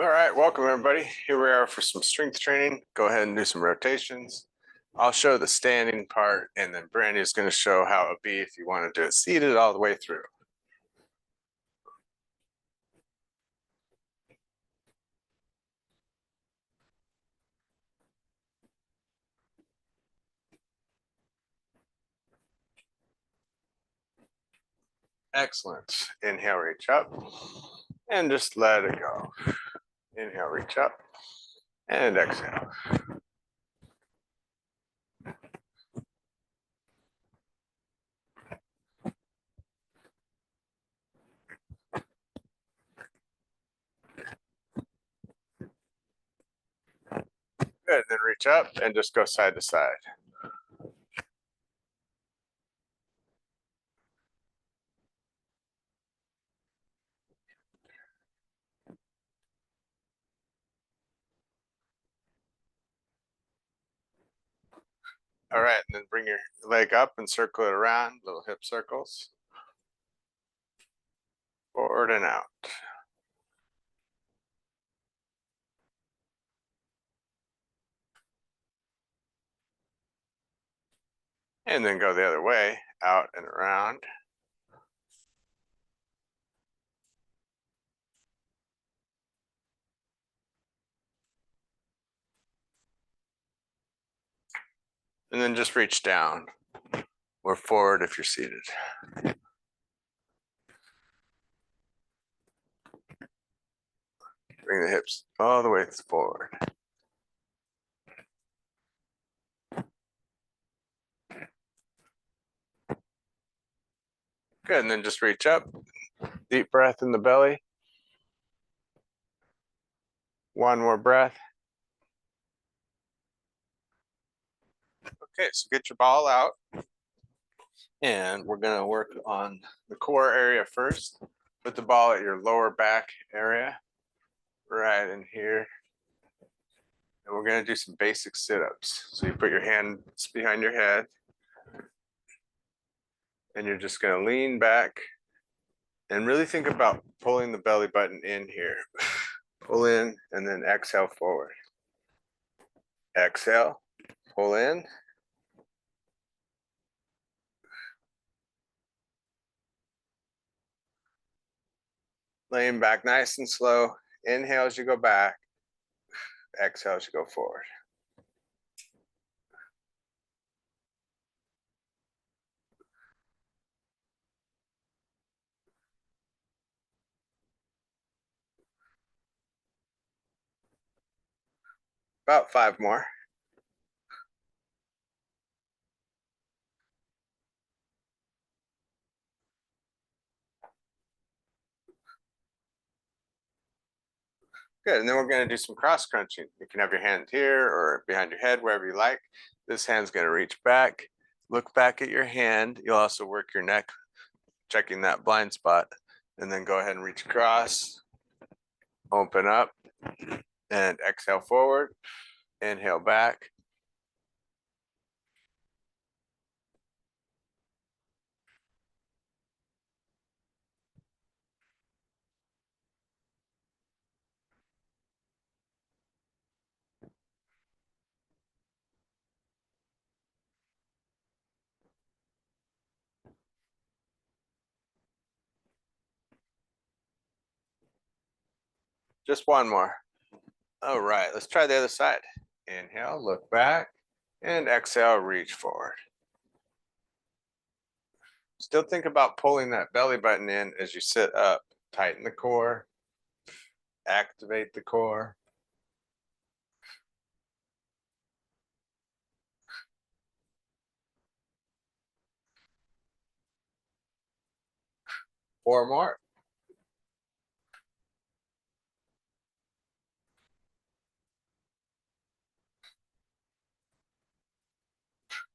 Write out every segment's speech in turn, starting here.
All right, welcome everybody. Here we are for some strength training. Go ahead and do some rotations. I'll show the standing part, and then Brandy is going to show how it would be if you want to do it seated all the way through. Excellent. Inhale, reach up, and just let it go. Inhale, reach up, and exhale. Good, then reach up and just go side to side. All right, and then bring your leg up and circle it around, little hip circles. Forward and out. And then go the other way, out and around. And then just reach down or forward if you're seated. Bring the hips all the way forward. Good, and then just reach up. Deep breath in the belly. One more breath. Okay, so get your ball out. And we're gonna work on the core area first. Put the ball at your lower back area, right in here. And we're gonna do some basic sit-ups. So you put your hands behind your head, and you're just gonna lean back and really think about pulling the belly button in here. Pull in and then exhale forward. Exhale, pull in. Laying back nice and slow. Inhale as you go back. Exhale as you go forward. About 5 more. Good, and then we're gonna do some cross crunching. You can have your hand here or behind your head, wherever you like. This hand's gonna reach back. Look back at your hand. You'll also work your neck, checking that blind spot. And then go ahead and reach across. Open up and exhale forward. Inhale back. Just one more. All right, let's try the other side. Inhale, look back, and exhale, reach forward. Still think about pulling that belly button in as you sit up. Tighten the core, activate the core. Four more.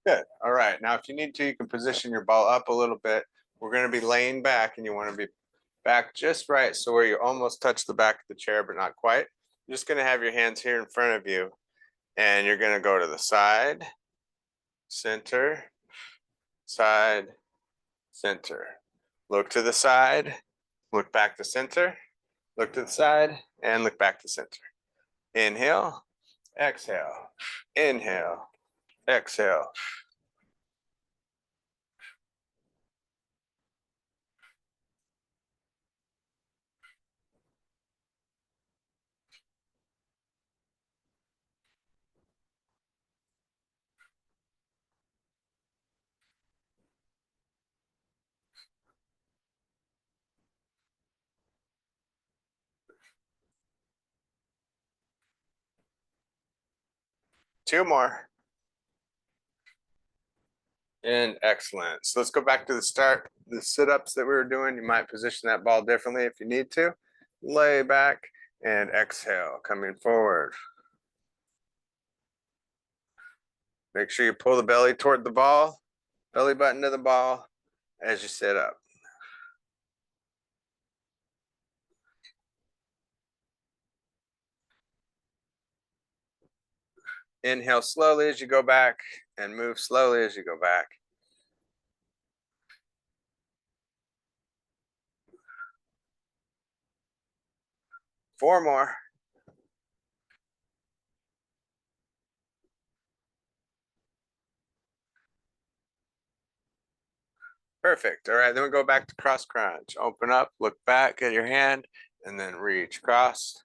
Good. All right. Now, if you need to, you can position your ball up a little bit. We're going to be laying back, and you want to be back just right, so where you almost touch the back of the chair, but not quite. You're just going to have your hands here in front of you, and you're going to go to the side, center, center. Look to the side, look back to center, Look to the side and look back to center. Inhale, exhale, inhale, exhale. Two more. And excellent. So let's go back to the start. The sit-ups that we were doing, you might position that ball differently if you need to. Lay back and exhale, coming forward. Make sure you pull the belly toward the ball, belly button to the ball as you sit up. Inhale slowly as you go back and move slowly as you go back. Four more. Perfect. All right, then we go back to cross crunch. Open up, look back at your hand, and then reach cross.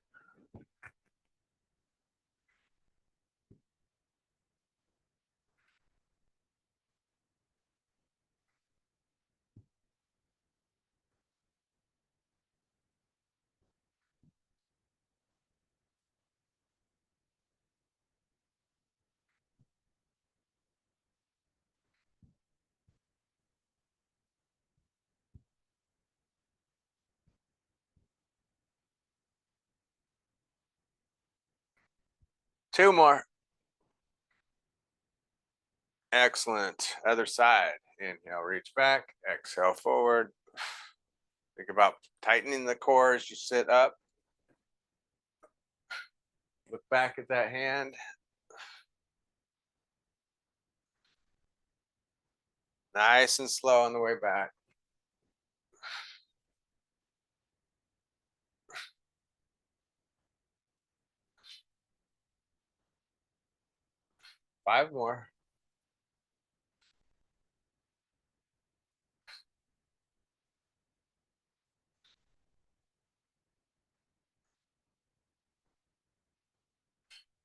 Two more. Excellent. Other side. Inhale, reach back. Exhale, forward. Think about tightening the core as you sit up. Look back at that hand. Nice and slow on the way back. Five more.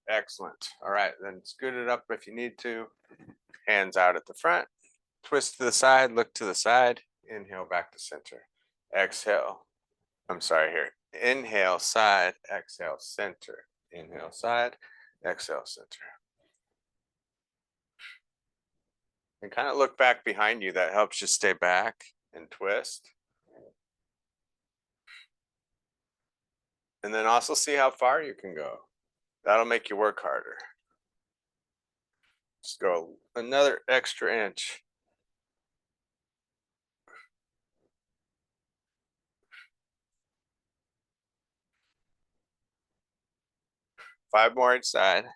Excellent. All right, then scoot it up if you need to. Hands out at the front. Twist to the side, look to the side. Inhale back to center. Exhale. I'm sorry here. Inhale, side, exhale, center. Inhale, side, exhale, center. And kind of look back behind you. That helps you stay back and twist. And then also see how far you can go. That'll make you work harder. Just go another extra inch. Five more each side.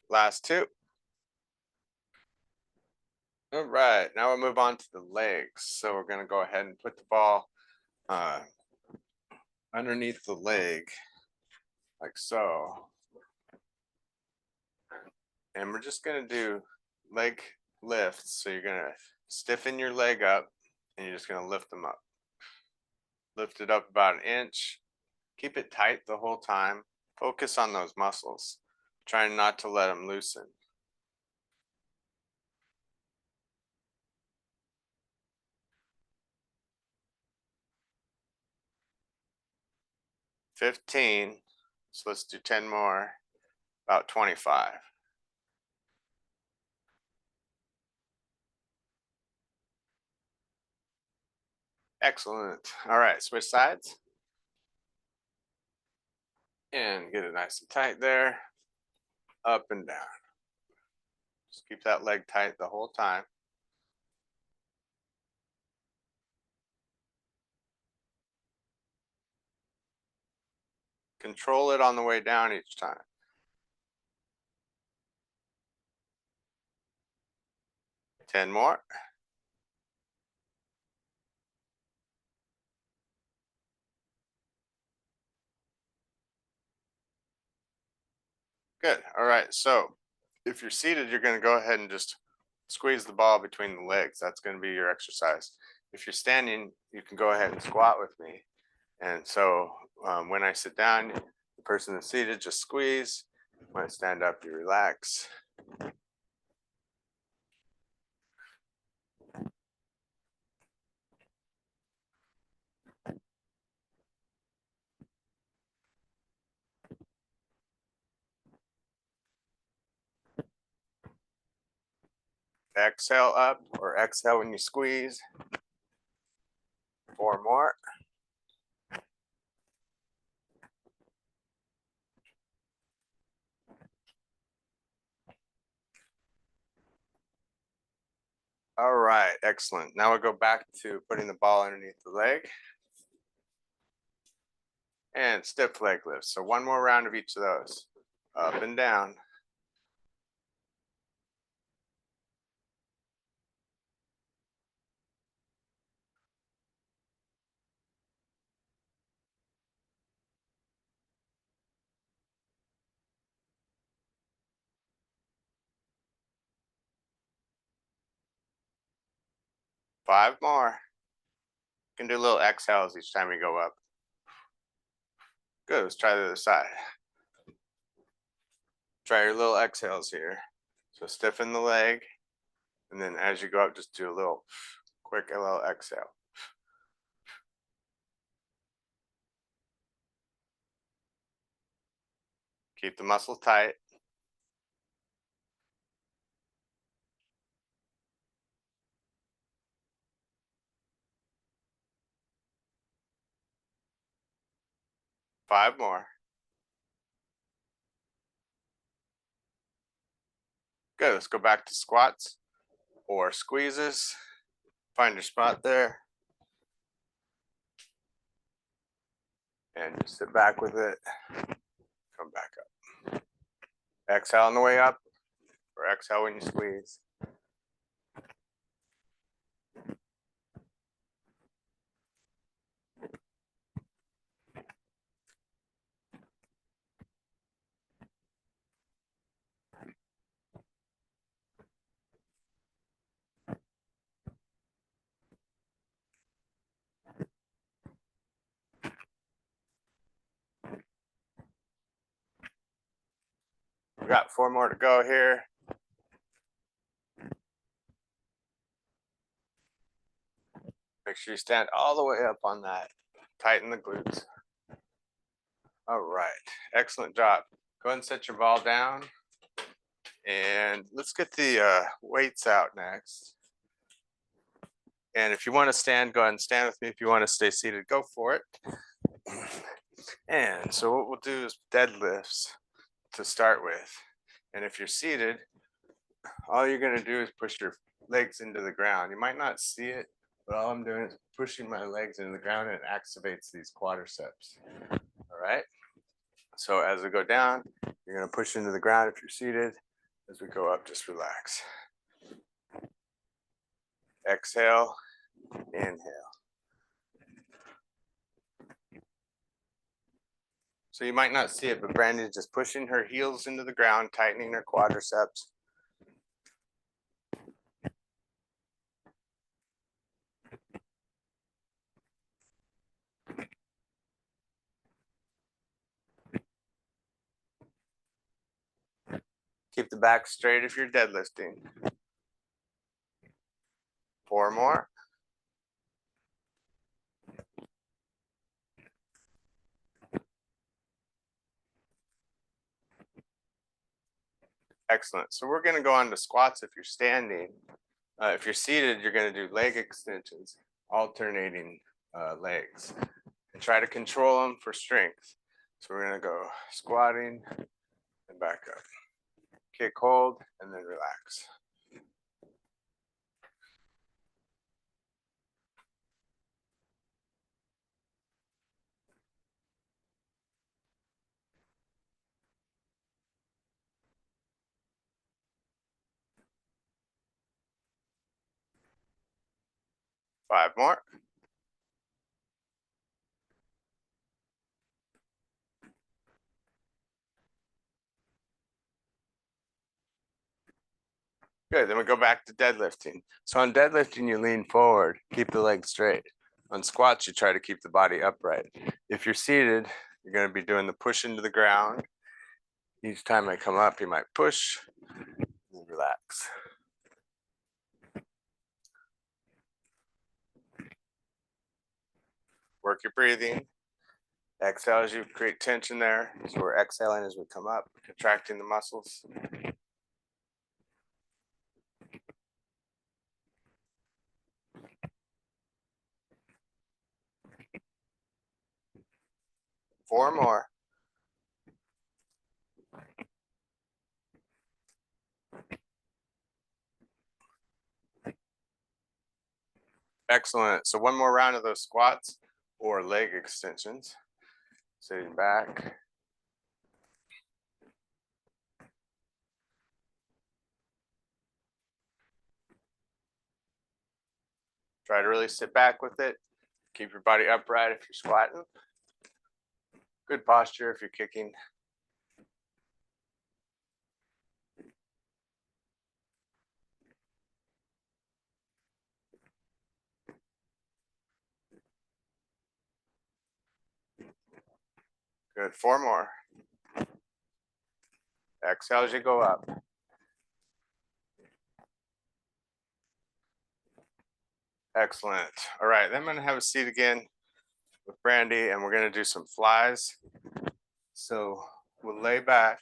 Last two. All right, now we'll move on to the legs. So we're gonna go ahead and put the ball underneath the leg, like so. And we're just gonna do leg lifts. So you're gonna stiffen your leg up and you're just gonna lift them up. Lift it up about an inch. Keep it tight the whole time. Focus on those muscles. Trying not to let them loosen. 15. So let's do 10 more. About 25. Excellent. All right, switch sides. And get it nice and tight there. Up and down. Just keep that leg tight the whole time. Control it on the way down each time. Ten more. Good. All right. So if you're seated, you're going to go ahead and just squeeze the ball between the legs. That's going to be your exercise. If you're standing, you can go ahead and squat with me. And so when I sit down, the person that's seated just squeeze. When I stand up, you relax. Exhale up or exhale when you squeeze. 4 more. All right, excellent. Now we'll go back to putting the ball underneath the leg. And stiff leg lifts. So one more round of each of those. Up and down. Five more. You can do little exhales each time you go up. Good, let's try the other side. Try your little exhales here. So stiffen the leg, and then as you go up, just do a little quick little exhale. Keep the muscle tight. Five more. Good, let's go back to squats or squeezes. Find your spot there. And just sit back with it. Come back up. Exhale on the way up, or exhale when you squeeze. We got 4 more to go here. Make sure you stand all the way up on that. Tighten the glutes. All right, excellent job. Go ahead and set your ball down. And let's get the weights out next. And if you want to stand, go ahead and stand with me. If you want to stay seated, go for it. And so what we'll do is deadlifts to start with. And if you're seated, all you're going to do is push your legs into the ground. You might not see it, but all I'm doing is pushing my legs into the ground, and it activates these quadriceps. All right. So as we go down, you're going to push into the ground if you're seated. As we go up, just relax. Exhale, inhale. So you might not see it, but Brandy's just pushing her heels into the ground, tightening her quadriceps. Keep the back straight if you're deadlifting. 4 more. Excellent. So we're going to go on to squats if you're standing. If you're seated, you're going to do leg extensions, alternating legs, and try to control them for strength. So we're going to go squatting and back up. Kick, hold, and then relax. 5 more. Good, then we go back to deadlifting. So on deadlifting, you lean forward, keep the legs straight. On squats, you try to keep the body upright. If you're seated, you're gonna be doing the push into the ground. Each time I come up, you might push and relax. Work your breathing. Exhale as you create tension there. So we're exhaling as we come up, contracting the muscles. Four more. Excellent. So one more round of those squats or leg extensions. Sitting back. Try to really sit back with it. Keep your body upright if you're squatting. Good posture if you're kicking. Good. Four more. Exhale as you go up. Excellent. All right, then I'm gonna have a seat again with Brandy and we're gonna do some flies. So we'll lay back.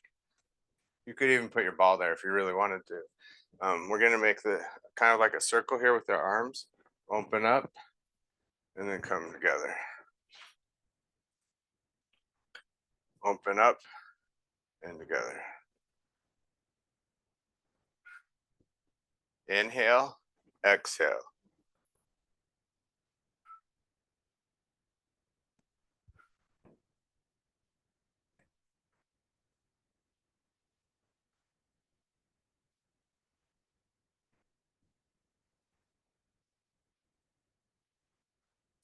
You could even put your ball there if you really wanted to. We're gonna make the kind of like a circle here with our arms. Open up and then come together. Open up and together. Inhale, exhale.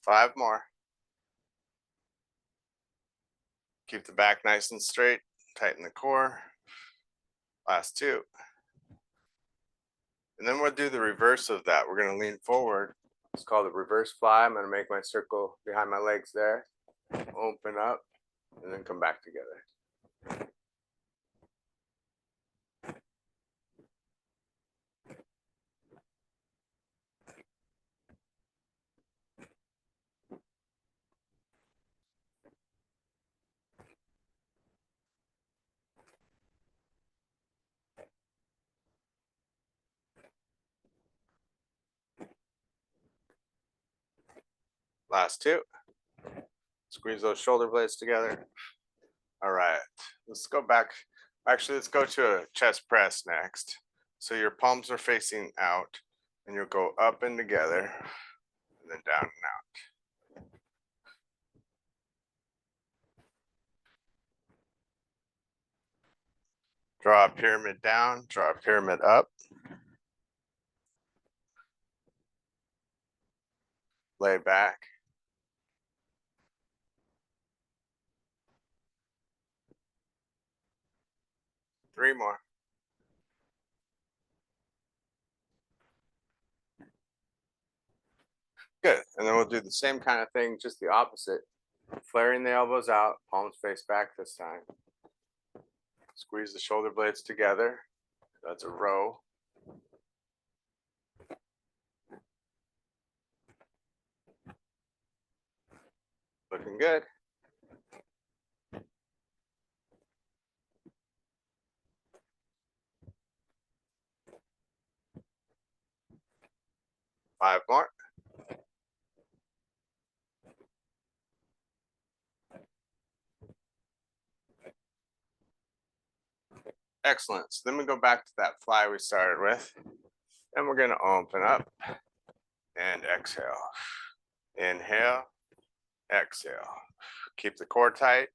Five more. Keep the back nice and straight. Tighten the core. Last two. And then we'll do the reverse of that. We're going to lean forward. It's called a reverse fly. I'm going to make my circle behind my legs there. Open up and then come back together. Last two. Squeeze those shoulder blades together. All right, let's go back. Actually, let's go to a chest press next. So your palms are facing out and you'll go up and together and then down and out. Draw a pyramid down, draw a pyramid up. Lay back. Three more. Good. And then we'll do the same kind of thing, just the opposite. Flaring the elbows out, palms face back this time. Squeeze the shoulder blades together. That's a row. Looking good. Five more. Excellent. So then we go back to that fly we started with. And we're going to open up and exhale. Inhale, exhale. Keep the core tight.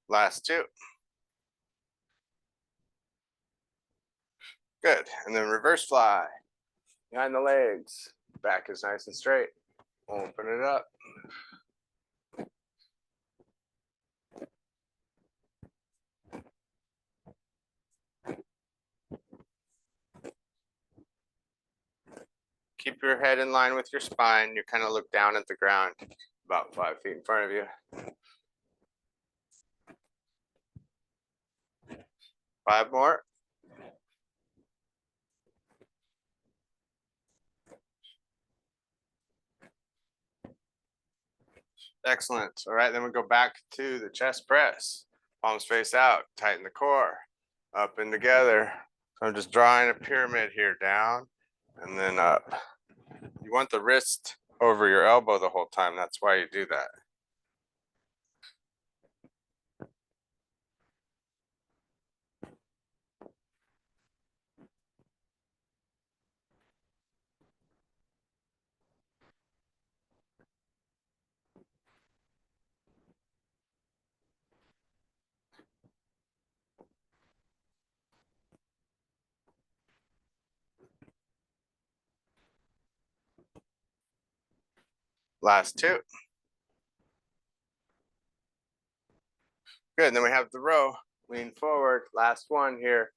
Last two. Good. And then reverse fly. Behind the legs. Back is nice and straight. Open it up. Keep your head in line with your spine. You kind of look down at the ground about 5 feet in front of you. 5 more. Excellent. All right, then we go back to the chest press. Palms face out, tighten the core, up and together. So I'm just drawing a pyramid here, down and then up. You want the wrist over your elbow the whole time. That's why you do that. Last two. Good. And then we have the row. Lean forward. Last one here.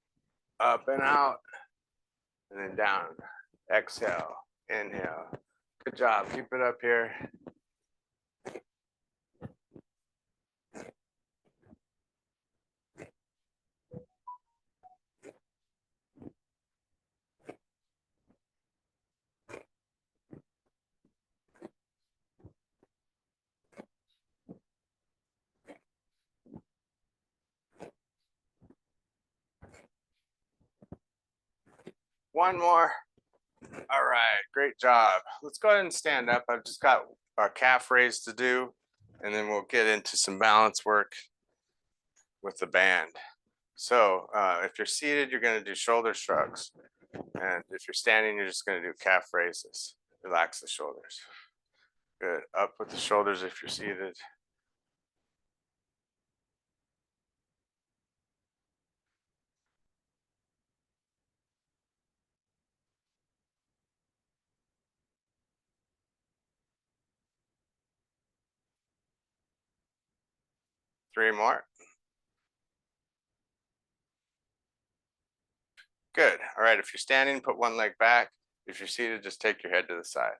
Up and out. And then down. Exhale. Inhale. Good job. Keep it up here. One more. All right, great job. Let's go ahead and stand up. I've just got our calf raise to do, and then we'll get into some balance work with the band. So if you're seated, you're going to do shoulder shrugs. And if you're standing, you're just going to do calf raises. Relax the shoulders. Good. Up with the shoulders if you're seated. Three more. Good. All right, if you're standing, put one leg back. If you're seated, just take your head to the side.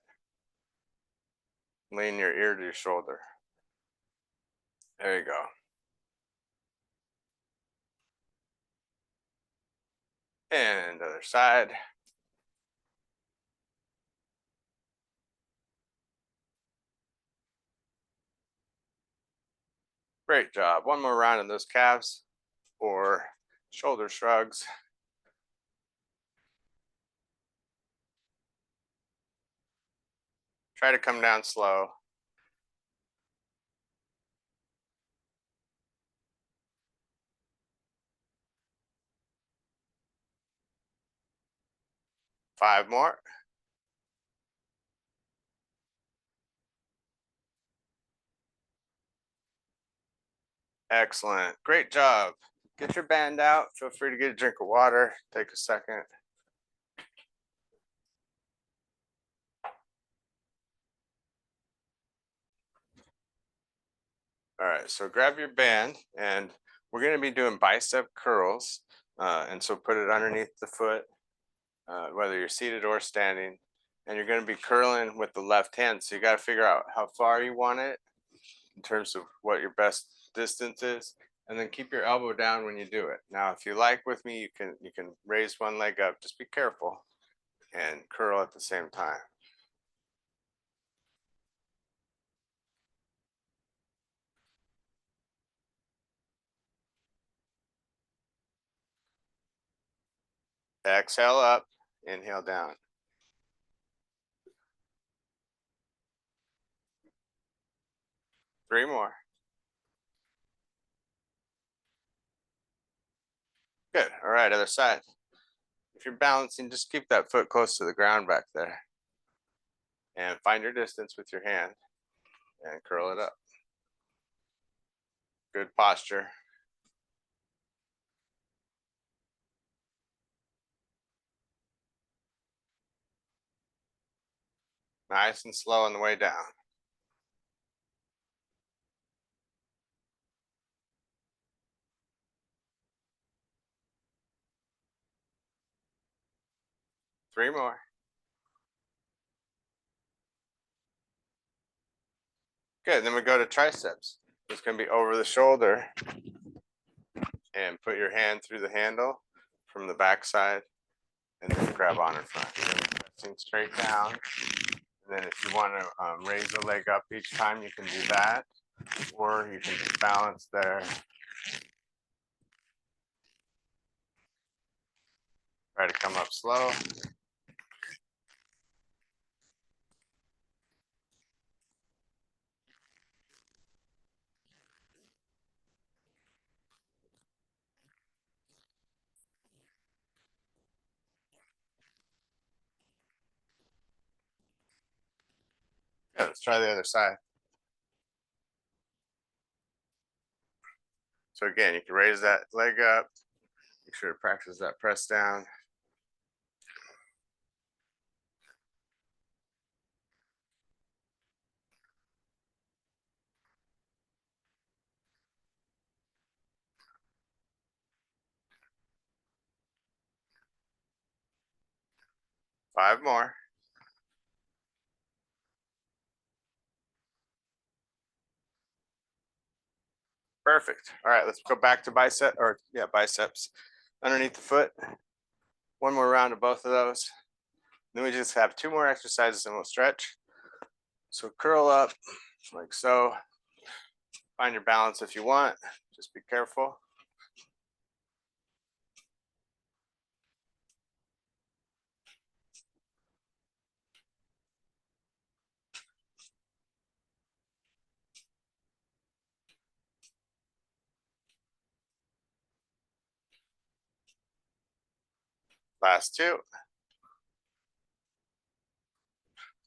Lean your ear to your shoulder. There you go. And other side. Great job. One more round of those calves or shoulder shrugs. Try to come down slow. Five more. Excellent. Great job. Get your band out. Feel free to get a drink of water. Take a second. All right, so grab your band and we're going to be doing bicep curls. And so put it underneath the foot, whether you're seated or standing. And you're going to be curling with the left hand. So you got to figure out how far you want it in terms of what your best distance is. And then keep your elbow down when you do it. Now, if you like with me, you can raise one leg up. Just be careful and curl at the same time. Exhale up, inhale down. Three more. Good. All right, other side. If you're balancing, just keep that foot close to the ground back there. And find your distance with your hand and curl it up. Good posture. Nice and slow on the way down. Three more. Good, then we go to triceps. It's gonna be over the shoulder and put your hand through the handle from the back side and then grab on in front. You're gonna be pressing straight down. And then if you wanna raise the leg up each time, you can do that. Or you can just balance there. Try to come up slow. Yeah, let's try the other side. So again, you can raise that leg up. Make sure to practice that press down. Five more. Perfect. All right, let's go back to biceps underneath the foot. One more round of both of those. Then we just have two more exercises and we'll stretch. So curl up like so. Find your balance if you want. Just be careful. Last two.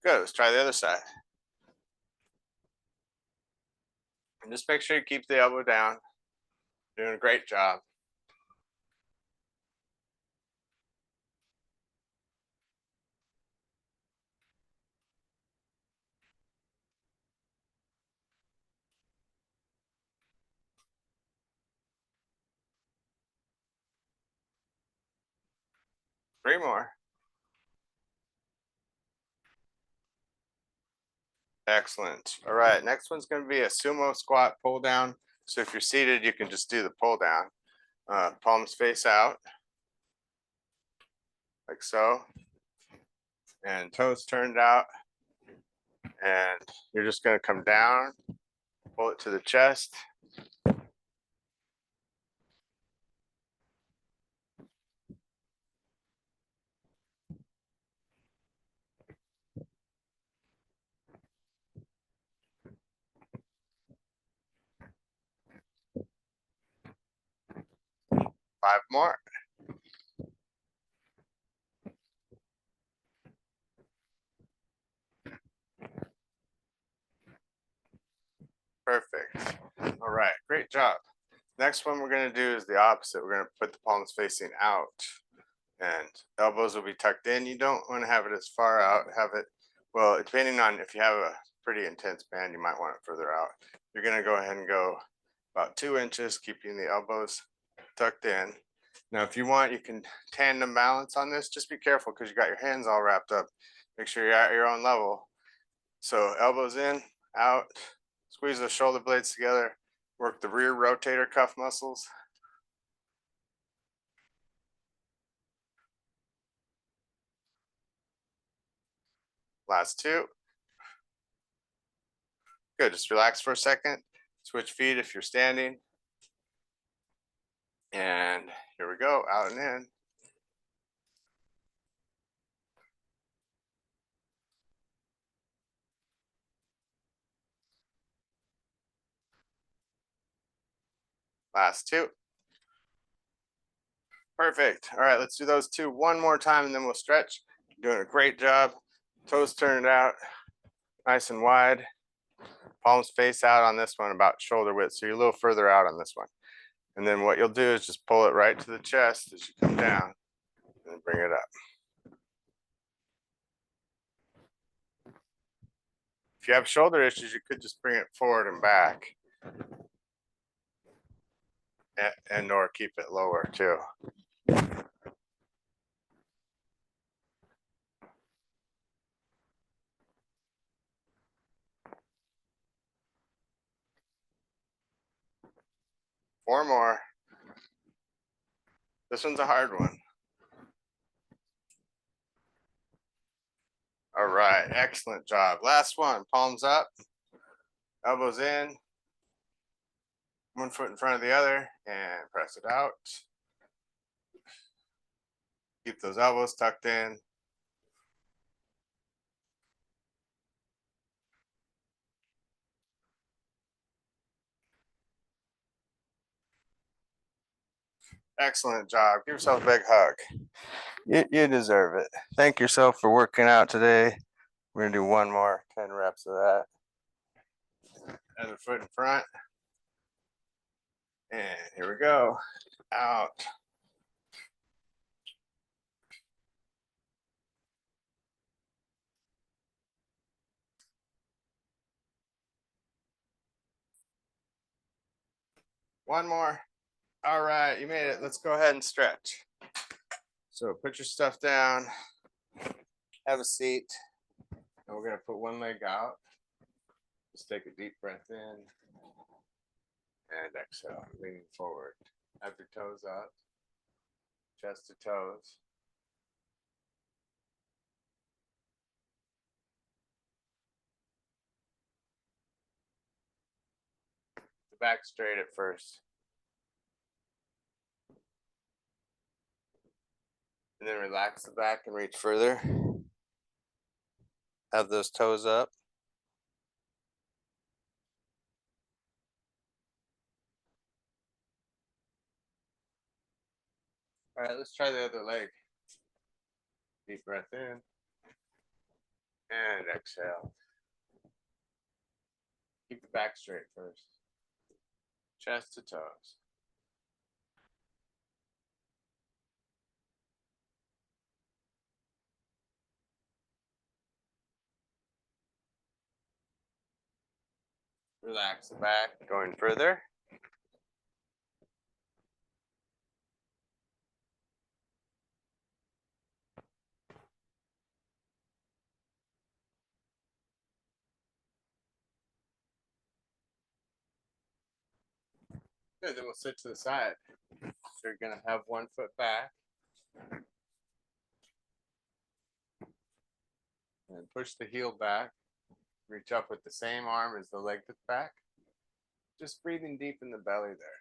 Good, let's try the other side. And just make sure you keep the elbow down. Doing a great job. Three more. Excellent. All right, next one's going to be a sumo squat pull down. So if you're seated, you can just do the pull down. Palms face out, like so. And toes turned out. And you're just going to come down, pull it to the chest. Five more. Perfect. All right, great job. Next one we're going to do is the opposite. We're going to put the palms facing out and elbows will be tucked in. You don't want to have it as far out. Have it, well, depending on if you have a pretty intense band, you might want it further out. You're going to go ahead and go about 2 inches, keeping the elbows tucked in. Now, if you want, you can tandem balance on this. Just be careful because you got your hands all wrapped up. Make sure you're at your own level. So elbows in, out, squeeze the shoulder blades together, work the rear rotator cuff muscles. Last two. Good, just relax for a second. Switch feet if you're standing. And here we go, out and in. Last two. Perfect. All right, let's do those two one more time and then we'll stretch. You're doing a great job. Toes turned out, nice and wide. Palms face out on this one, about shoulder width. So you're a little further out on this one. And then what you'll do is just pull it right to the chest as you come down and bring it up. If you have shoulder issues, you could just bring it forward and back, and or keep it lower too. Four more. This one's a hard one. All right, excellent job. Last one, palms up, elbows in, one foot in front of the other, and press it out. Keep those elbows tucked in. Excellent job. Give yourself a big hug. You deserve it. Thank yourself for working out today. We're gonna do one more, 10 reps of that. Other foot in front. And here we go. Out. One more. All right, you made it. Let's go ahead and stretch. So put your stuff down, have a seat, and we're gonna put one leg out. Just take a deep breath in and exhale, leaning forward. Have your toes up, chest to toes. The back straight at first. And then relax the back and reach further. Have those toes up. All right, let's try the other leg. Deep breath in and exhale. Keep the back straight first. Chest to toes. Relax the back, going further. Good, then we'll sit to the side. So you're gonna have one foot back. And push the heel back. Reach up with the same arm as the leg that's back. Just breathing deep in the belly there.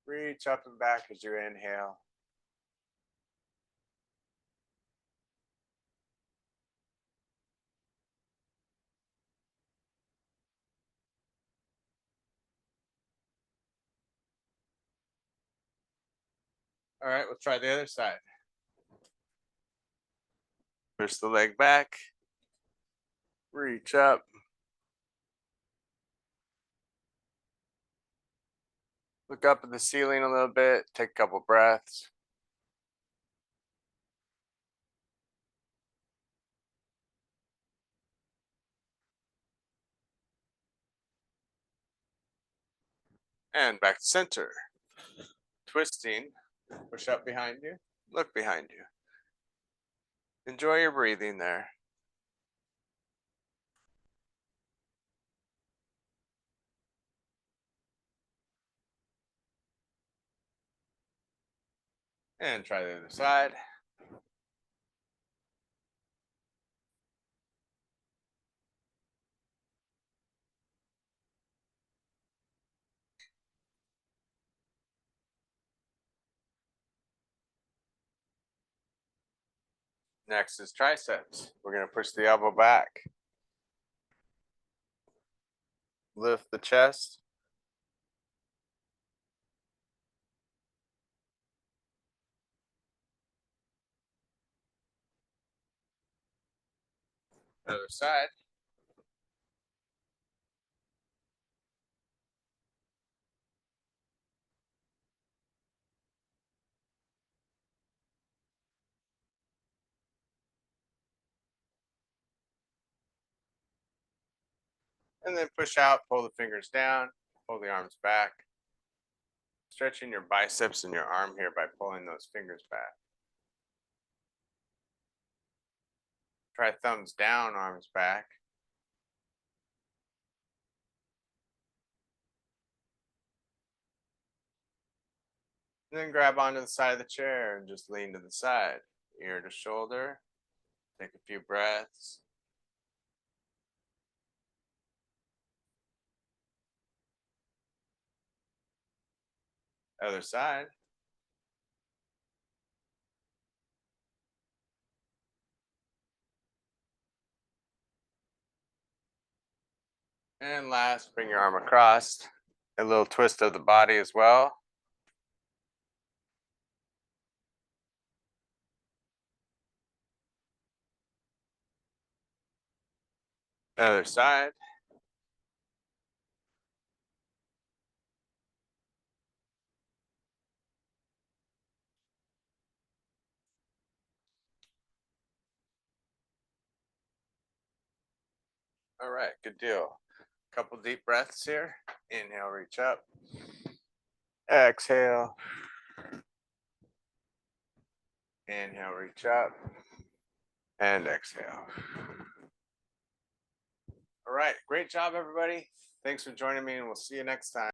Reach up and back as you inhale. All right, we'll try the other side. Push the leg back. Reach up. Look up at the ceiling a little bit. Take a couple breaths. And back to center. Twisting. Push up behind you. Look behind you. Enjoy your breathing there. And try the other side. Next is triceps. We're going to push the elbow back. Lift the chest. Other side. And then push out, pull the fingers down, pull the arms back. Stretching your biceps and your arm here by pulling those fingers back. Try thumbs down, arms back. And then grab onto the side of the chair and just lean to the side, ear to shoulder. Take a few breaths. Other side. And last, bring your arm across. A little twist of the body as well. Other side. All right, good deal. Couple deep breaths here. Inhale, reach up. Exhale. Inhale, reach up. And exhale. All right, great job, everybody. Thanks for joining me, and we'll see you next time.